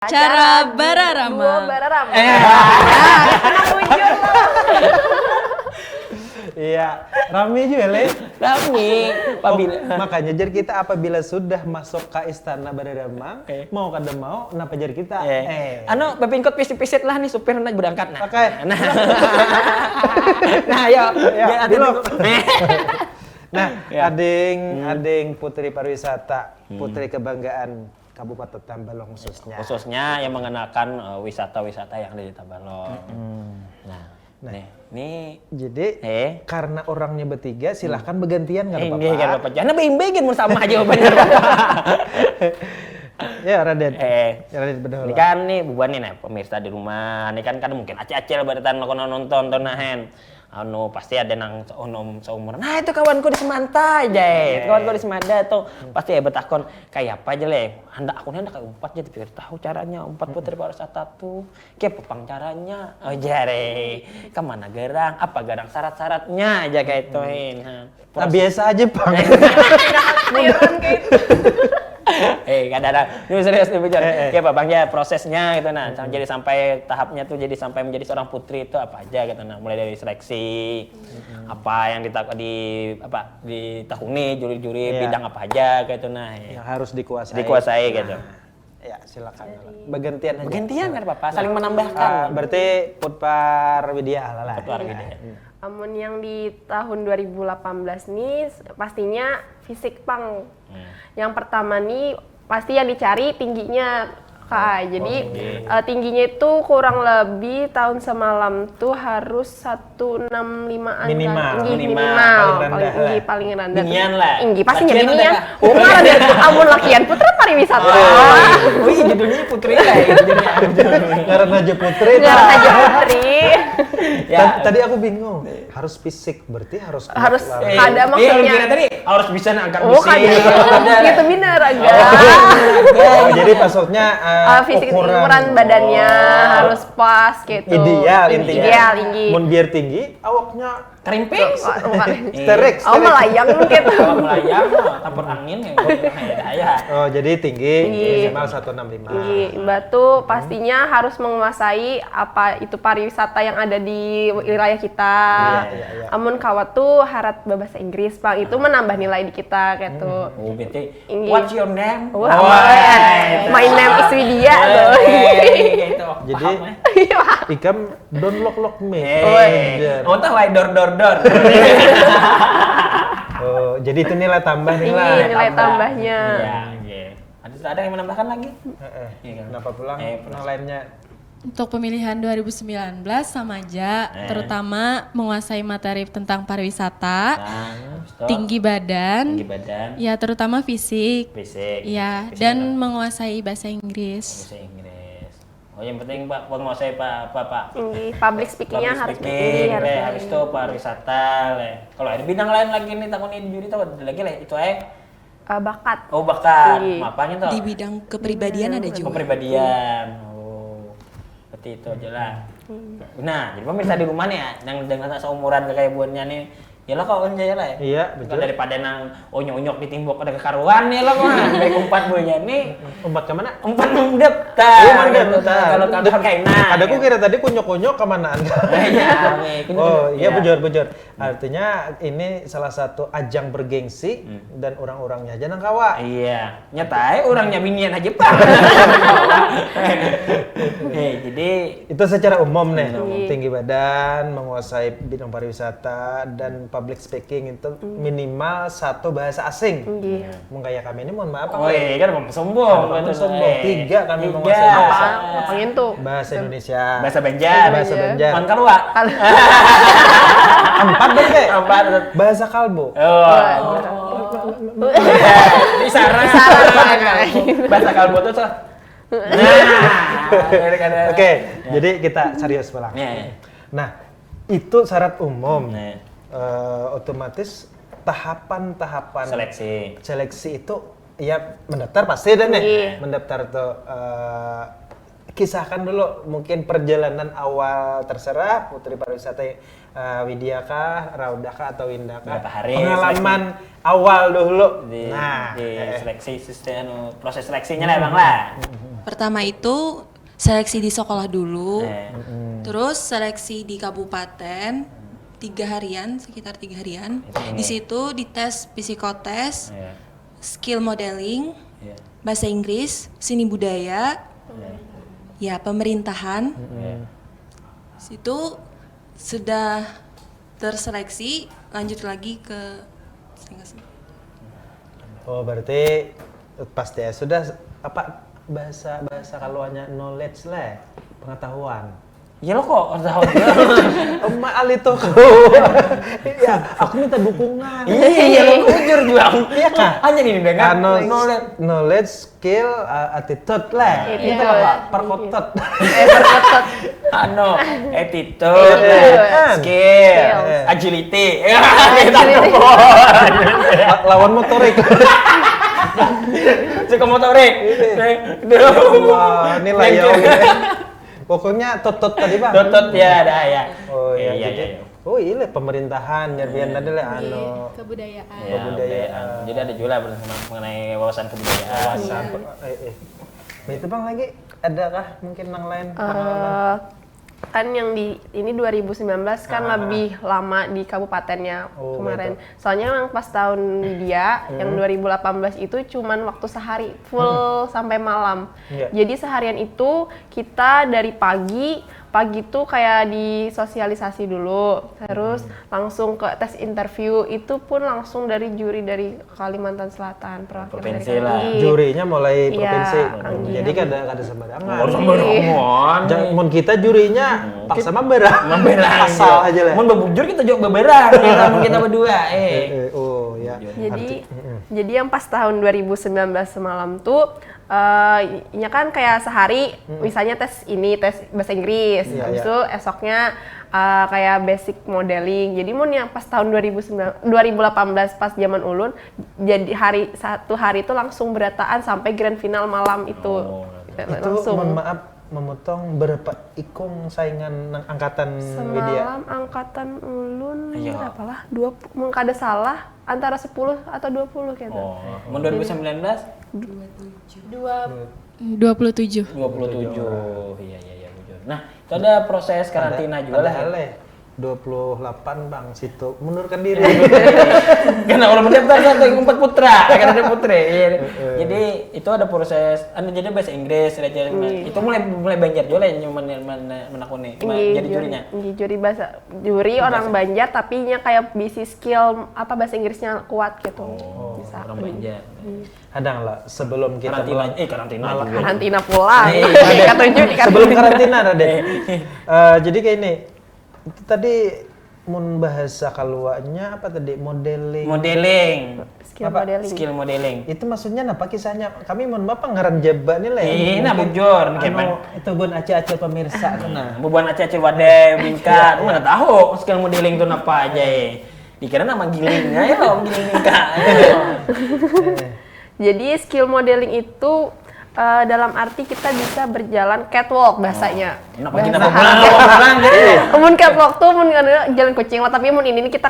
Cara Bararama. Dua Bararama. Iya, rame juga, Le. Rame. Makanya jadi kita apabila sudah masuk ke istana Bararama, mau kada mau, kenapa jadi kita? Anu, bapingkot pisit-pisit lah nih supir nak berangkat nah. Oke. Nah, ayo. Ya, dulu. Nah, Ya. ading putri pariwisata, putri kebanggaan Kabupaten Tambalong Khususnya yang mengenalkan wisata-wisata yang ada di Tambalong. Nah, nih jadi karena orangnya bertiga, silahkan bergantian nggak apa-apa. Ini kan Bapak. Jangan bimbingin mun sama aja jawabannya. Ya, Raden. Raden berdahulu. Ini kan nih bubuan nih nah, pemirsa di rumah. Ini kan mungkin acil-acil baritan nonton nahen. Anu pasti ada nang seumuran. Nah itu kawanku di Semanta aja, kawanku di Semada tuh pasti bertakon kayak apa aja le. Aku hendak kayak umpat jadi biar tahu caranya umpat putri pariwisata tuh. Kayak pepang caranya. Oh jare, kemana gerang? Apa gerang syarat-syaratnya aja kayak itu. Nah, biasa aja Bang. Kadang-kadang ini serius nih bicara. Ya Pak Bang ya prosesnya gitu nah. Jadi sampai tahapnya tuh jadi sampai menjadi seorang putri itu apa aja gitu nah. Mulai dari seleksi apa yang ditahuni juri-juri bidang apa aja gitu nah. Yang harus dikuasai. Dikuasai gitu. Ya, silakan. Bergantian aja. Bergantian kan Bapak, saling menambahkan. Berarti Putpar Widya lah. Putpar Widya. Amun yang di tahun 2018 nih pastinya fisik pang. Yang pertama nih pasti yang dicari tingginya Kak. Jadi tingginya itu kurang lebih tahun semalam tuh harus 165-an minimal. Paling rendah. Tinggian lah. Tinggi pastinya Lakian tingginya. ada Oh, malah dia amun lakian putra pariwisata. Wih, judulnya putri kayak Karena aja putri. Jangan aja putri. Tadi aku bingung. Harus fisik berarti harus ada maksudnya. Kira tadi harus bisa angkat Oh, besi. gitu bener agak. Oh, jadi maksudnya Fisik ukuran badannya harus pas gitu. Ideal intinya. Ideal tinggi. Mun biar tinggi, awaknya Kerimping. sterek. Oh, melayang gitu. Melayang, tampur angin ya. Oh, jadi tinggi minimal 165. Tinggi. Batu pastinya harus menguasai apa itu pariwisata yang ada di wilayah kita. Iya. Amun kawat tuh harat bahasa Inggris, Bang. Itu menambah nilai di kita gitu. Oh, berarti Tinggi. what's your name? Wah, my name is Widya tuh. Gitu. Jadi ikam don't lock me. Oh, tahu door. Oh, jadi itu nilai tambah Ini nilai. nilai tambahnya. Iya. Ada yang menambahkan lagi? Kenapa pulang? Yang lainnya Untuk pemilihan 2019 sama aja, terutama menguasai materi tentang pariwisata, tinggi badan, ya terutama fisik, ya dan menguasai bahasa Inggris. Oh, yang penting Pak menguasai Pak. Tinggi. Public speaking-nya harus tinggi. Habis itu pariwisata, le. Kalau ada bidang lain lagi nih takut di juri tuh ada lagi le. Itu Bakat. Oh, bakat. Tinggi. Apanya tuh? Di bidang kepribadian ada juga. Kepribadian. Oh. Berarti itu aja lah. Nah, jadi pemirsa di rumah nih ya, yang dengan seumuran kayak buannya nih, ya lo kau aja lah ya. Iya, betul. Daripada nang onyok-onyok di timbok pada kekaruan nih lo mah. Baik umpat buahnya nih. umpat ke mana? Umpat mendaftar. Oh, mendaftar. Kalau kantor kayak nah. Adaku kira tadi kunyok-kunyok kemanaan. Iya, bujur. Artinya ini salah satu ajang bergengsi dan orang-orangnya aja nang kawa. Iya, nyata orangnya binian aja Pak. Jadi Itu secara umum nih, tinggi badan, menguasai bidang pariwisata dan public speaking itu minimal 1 bahasa asing. Mun kayak kami ini mohon maaf. kan sombong. Sombong. 3 kami menguasai Apa itu? bahasa Indonesia. Bahasa Banjar. Bahasa Banjar. Man kalua. 4 berarti? 4. Bahasa kalbo. Isyarat. Bahasa kalbo tuh Oke, jadi kita serius pulang. Nah, itu syarat umum. Otomatis tahapan-tahapan seleksi itu ya mendaftar pasti dan mendaftar tuh kisahkan dulu mungkin perjalanan awal terserah putri pariwisata Widya kah, Raudah kah atau Winda kah? Pengalaman awal dulu. Di seleksi sistem proses seleksinya lah Bang lah. Pertama itu seleksi di sekolah dulu, terus seleksi di kabupaten 3 harian, sekitar 3 harian. Di situ dites psikotes, skill modeling, bahasa Inggris, seni budaya, ya pemerintahan. Situ sudah terseleksi, lanjut lagi ke Oh, berarti pasti ya sudah apa bahasa kaluannya knowledge lah, pengetahuan. Ya lo kok tahu Emak Ali tuh. Ya, aku minta dukungan. iya lo jujur juga. Iya kah? Hanya ini dengan Knowledge, skill, attitude lah. Itu apa? Perkotot. Attitude, skill, agility. Lawan motorik. Psikomotorik. Wah, nilai ya. Pokoknya totot tadi bang. Totot ya ada ya. Oh iya, iya. Oh iya pemerintahan, nyerbian tadi lah kebudayaan. Ya, kebudayaan. Jadi ada juga mengenai wawasan kebudayaan. Nah itu bang lagi, adakah mungkin yang lain pengalaman? Kan yang di ini 2019 kan lebih lama di kabupatennya kemarin. Betul. Soalnya yang pas tahun dia yang 2018 itu cuman waktu sehari full sampai malam. Jadi seharian itu kita dari pagi tuh kayak disosialisasi dulu, terus langsung ke tes interview, itu pun langsung dari juri dari Kalimantan Selatan, provinsi lah. Jurinya mulai provinsi. Jadi kada sembarangan. Mun kita jurinya paksa memberah. Asal aja lah. Mun bebujur kita juga beberang kita berdua. Oh ya. Jadi yang pas tahun 2019 semalam tuh ya kan kayak sehari misalnya tes bahasa Inggris, habis itu esoknya kayak basic modeling. Jadi mun yang pas tahun 2018 pas zaman ulun, jadi satu hari itu langsung berataan sampai grand final malam itu. Langsung. Mohon maaf memotong, berapa ikung saingan angkatan media? Semalam angkatan ulun berapalah 20, mun kada salah antara 10 atau 20 gitu. Mun 2019 27. 27. Iya bujur. Nah, itu ada proses karantina juga lah. 28 bang situ mundurkan diri. Karena orang mendaftar satu empat putra, karena ada putri. Jadi itu ada proses, jadi bahasa Inggris, itu mulai Banjar juga lah yang menakuni, jadi jurinya. Juri bahasa orang Banjar, tapi nya kayak bisi skill apa bahasa Inggrisnya kuat gitu. Bisa. Orang Banjar. Kadang lah sebelum kita karantina pula. Sebelum karantina Raden. Jadi kayak ini. Itu tadi mun bahasa kaluanya apa tadi modeling skill modeling itu maksudnya apa kisahnya? Kami mohon maaf ngaran jeba nih lah nah bujur itu bun acil pemirsa nah bubuan acil wadah bingkat mana tahu skill modeling itu apa aja dikira nama gilingnya ya lo giling bingkat. Jadi skill modeling itu dalam arti kita bisa berjalan catwalk bahasanya. Mun catwalk tuh mun jalan kucing lah, tapi mun ini kita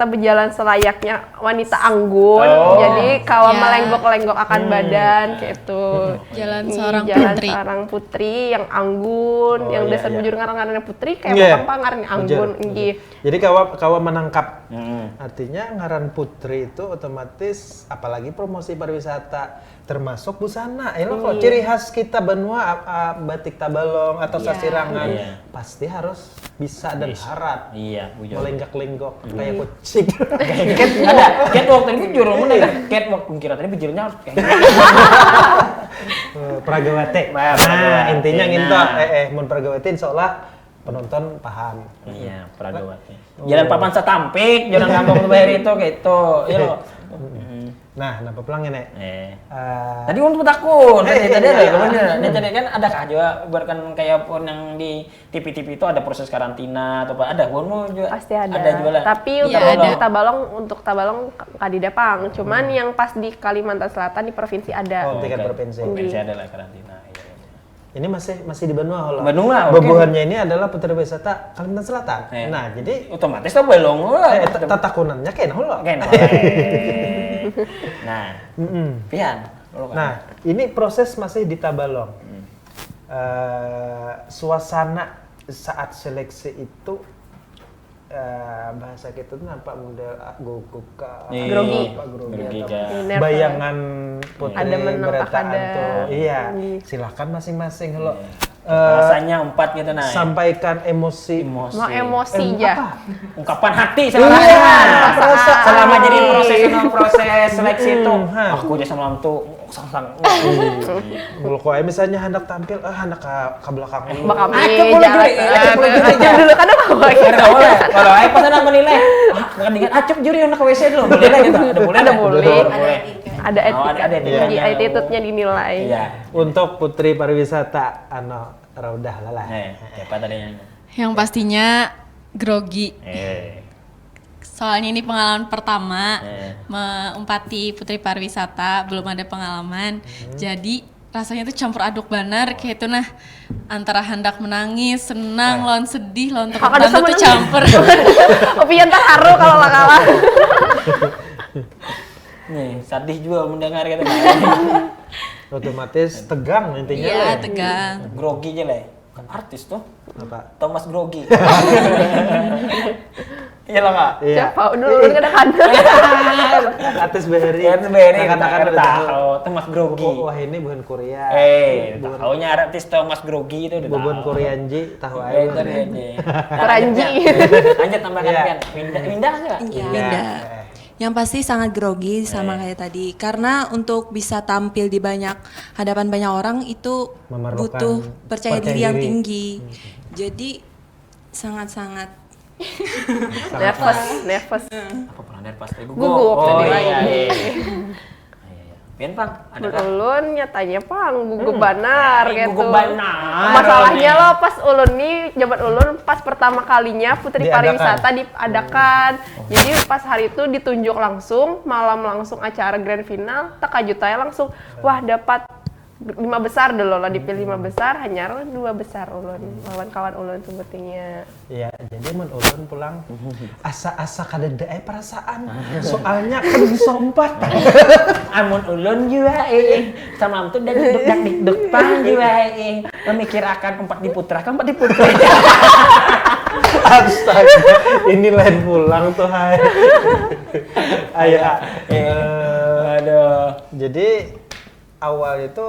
berjalan selayaknya wanita anggun. Jadi kawan melenggok-lenggok akan badan kayak itu. Jalan seorang putri yang anggun, yang dasar bujur ngarang-ngarangnya putri kayak pang-pangarnya anggun. Jadi kawan menangkap. Artinya ngaran putri itu otomatis apalagi promosi pariwisata termasuk busana. Kok ciri khas kita benua batik tabalong atau sasirangan pasti harus bisa dan harat. Melenggak-lenggok kayak kucing. Catwalk tadi bujur mana catwalk kira tadi bujurnya harus kayak Pragawati. Nah, intinya nginto mun Pragawati insyaallah penonton paham. Iya, Pragawati. Jalan Papan Satampik, jalan Kampung Bayar itu gitu. Iya. Nah, kenapa pulang ya, Nek? Tadi untuk takut. Tadi ada jadi kan ada kah juga ibaratkan kayak pun yang di TV-TV itu ada proses karantina atau apa? Ada pun juga. Pasti ada. Ada juga lah. Tapi untuk Tabalong kadidapang. Cuman yang pas di Kalimantan Selatan di provinsi ada. Tingkat provinsi. Provinsi ada lah karantina. Ini masih di Benua lah. Benua. Bebuhannya ini adalah putri wisata Kalimantan Selatan. Nah, jadi otomatis tuh belong lah. Tatakunannya kayak nah. Nah, pian. Nah, ini proses masih di Tabalong. suasana saat seleksi itu bahasa kita tuh nampak model gugup Grogi. Grogi atau kan. bayangan putri Ada menang, berataan ada. tuh. Iya, silakan masing-masing lo Rasanya 4 gitu nah. sampaikan emosi. Mau emosi ya. Ungkapan hati Iya, selama jadi proses seleksi itu. Ha. Aku aja sama tuh sang-sang. Kalau kau misalnya hendak tampil, hendak ke belakang dulu. Bakal Acep boleh juri, Acep boleh juri. Jangan dulu kan apa? Ada boleh. Kalau ai pas ada menilai, bukan dengan Acep juri anak ke WC dulu. Boleh lah gitu. Ada boleh. Ada boleh. Boleh. Ada etika, ada etikanya. di attitude-nya dinilai. Iya. Untuk putri pariwisata, Raudah lah. Siapa tadinya? Yang pastinya grogi. Eh. Soalnya ini pengalaman pertama menempati putri pariwisata, belum ada pengalaman. Jadi rasanya tuh campur aduk benar kayak itu nah, antara hendak menangis, senang, lawan sedih, lawan tepuk Kakak tangan tuh campur. Opian terharu kalau lah kalah. Nih, sedih juga mendengar kata. Otomatis tegang intinya. Iya, Le. tegang. Grogi aja lah. Kan artis tuh. Apa? Thomas Grogi. Iya lah Kak. Iya. Siapa dulu kadang-kadang. Artis Beheri. Kan beri Akan-akan kita udah tahu Thomas Grogi. Oh, wah ini bukan Korea. Taunya artis Thomas Grogi itu udah Bubun tahu. Koreanji tahu Eh, aja. itu dia aja. Keranji. Lanjut tambahkan Iya. Pian. Pindah enggak? Iya. Iya. Pindah. Yang pasti sangat grogi sama kayak tadi. Karena untuk bisa tampil di hadapan banyak orang itu Memerlukan butuh percaya diri yang diri. tinggi. Jadi sangat-sangat Nervous. Apa pernah dari pas gugup? Gugup tadi lagi. Iya. Pian Pang, ada kan? Ulun nyatanya pang gugup banar gitu. Gugup banar. Masalahnya lo pas ulun nih, jabat ulun pas pertama kalinya Putri Diadakan. Pariwisata diadakan. Jadi pas hari itu ditunjuk langsung, malam langsung acara grand final, tak ajutaya langsung. Wah, dapat 5 besar dulu lah, dipilih 5 besar, hanya 2 besar ulun. Lawan kawan ulun sebetulnya. Iya, jadi mun ulun pulang asa-asa kadeda perasaan. Soalnya kan disompat. Amun ulun juga sama tuh dan deg pang juga memikir akan 4 diputra kan 4 diputra. Astaga, ini lain pulang tuh hai. Ayah. Aduh. Jadi awal itu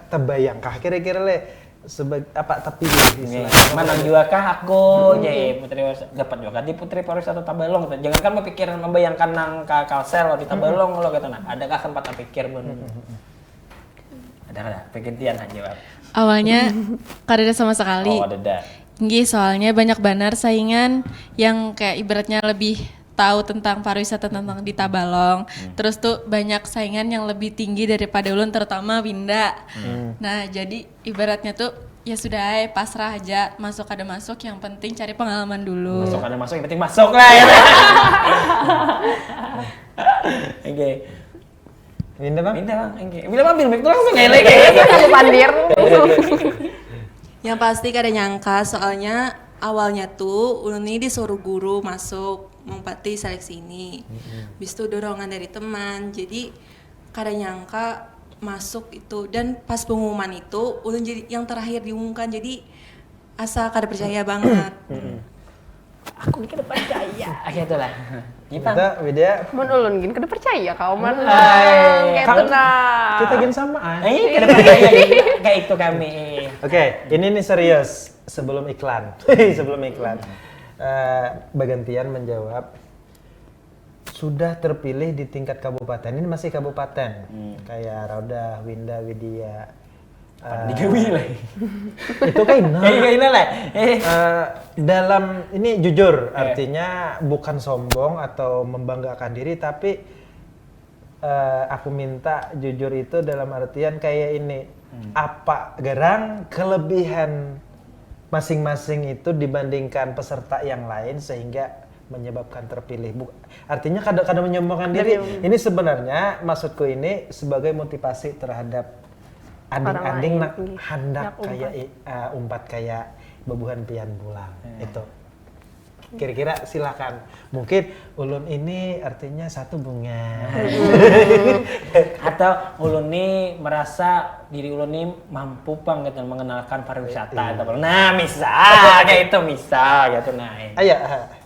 terbayang kah kira-kira le sebagai apa tapi istilahnya. Menang juga kah aku jadi putri dapat juga di putri pariwisata Tabalong. Jangan kan berpikiran membayangkan nang ka Kalsel di Tabalong lo gitu nah. Adakah sempat pikir mun? Ada pikir aja jawab. awalnya kadada sama sekali. Oh, ada. Nggih, soalnya banyak banar saingan yang kayak ibaratnya lebih tahu tentang pariwisata tentang di Tabalong. Terus tuh banyak saingan yang lebih tinggi daripada ulun, terutama Winda. Nah, jadi ibaratnya tuh ya sudah pasrah aja, masuk ada masuk, yang penting cari pengalaman dulu. Masuk ada masuk, yang penting masuk lah ya. Oke. Winda bang? Winda bang, oke. Winda bang, bilang itu langsung ngelek. Aku pandir. Yang pasti kada nyangka, soalnya awalnya tuh ulun ini disuruh guru masuk mempati seleksi ini. Habis itu dorongan dari teman. Jadi kada nyangka masuk itu, dan pas pengumuman itu ulun jadi yang terakhir diumumkan. Jadi asa kada percaya banget. Aku ini kada percaya. Akhirnya lah. Jipang. Widya, Mun ulun gini kada percaya kau man. Hai. Gitu nah. kita gini sama Kada percaya kayak itu kami. Oke, ini nih serius sebelum iklan. Sebelum iklan. Bagantian menjawab sudah terpilih di tingkat kabupaten. Ini masih kabupaten. Kayak Raudah, Winda, Widya. Digawi lah. Itu kan Ini lah. dalam ini jujur artinya bukan sombong atau membanggakan diri, tapi aku minta jujur itu dalam artian kayak ini. Apa gerang kelebihan masing-masing itu dibandingkan peserta yang lain sehingga menyebabkan terpilih. Artinya kadang-kadang menyombongkan diri. Ini sebenarnya maksudku ini sebagai motivasi terhadap anding-anding nak hendak kayak umpat kayak bebuhan pian pulang. Itu. Kira-kira silakan. Mungkin ulun ini artinya satu bunga. Atau ulun ini merasa diri ulun nih mampu pang gitu mengenalkan pariwisata gitu. Nah, misal kayak itu misal gitu nah. Ayo,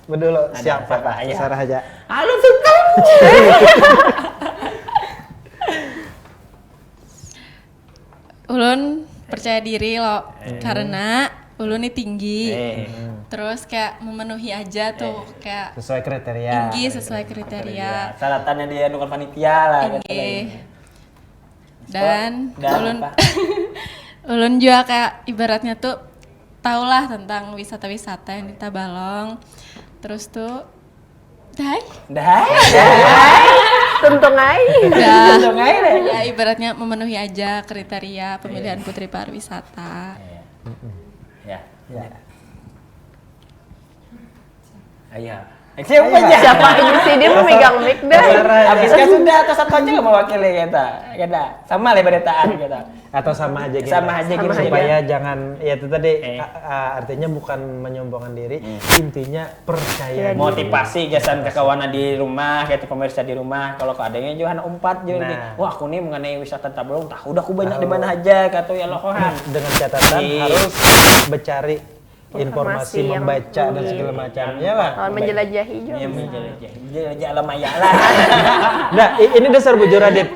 berdulu Ada siapa? siapa? Ayo. Sarah aja. Halo Sultan. Ulun percaya diri loh karena ulun nih tinggi. Terus kayak memenuhi aja tuh kayak Sesuai kriteria. tinggi sesuai kriteria. Syaratannya dia bukan panitia lah gitu. Tinggi. Dan ulun apa? ulun juga kayak ibaratnya tuh taulah tentang wisata-wisata yang di Tabalong. Terus tuh dai Dah. Tuntung aja. Udah, ya ibaratnya memenuhi aja kriteria pemilihan Putri Pariwisata. Ya. Ayo. Siapa aja? Siapa aja sih dia memegang mic dah. Habis kan sudah atau satu aja nggak mewakili kita. Sama lah beritaan kita. Atau sama aja gitu. Sama aja gitu. Supaya jangan ya itu tadi artinya bukan menyombongkan diri, intinya percaya. Motivasi gasan ke kawan di rumah, kayak pemirsa di rumah. Kalau keadaannya juga umpat juga. Nah. Wah aku nih mengenai wisata Tabalong, udah aku banyak di mana aja kata ya loh kan. Dengan catatan harus mencari informasi, yang membaca dan segala macamnya lah. Kalau menjelajahi juga. Iya menjelajah alam maya lah. Nah, ini dasar bujur Adit.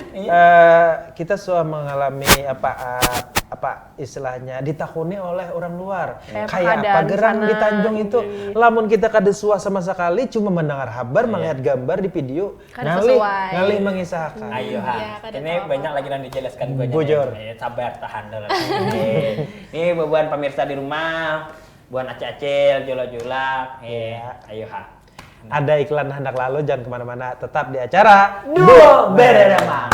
Kita sudah mengalami apa istilahnya ditakuni oleh orang luar. Kayak pageran di Tanjung itu, lamun kita kada suah sama sekali, cuma mendengar kabar, melihat gambar di video, ngalih mengisahkan. Ayo ini banyak lagi yang dijelaskan gue. Bujur. Sabar tahan dulu. Ini beban pemirsa di rumah, buan acil-acil, jola-jola. Ayo Ada iklan hendak lalu, jangan kemana-mana, tetap di acara Duo Beremang.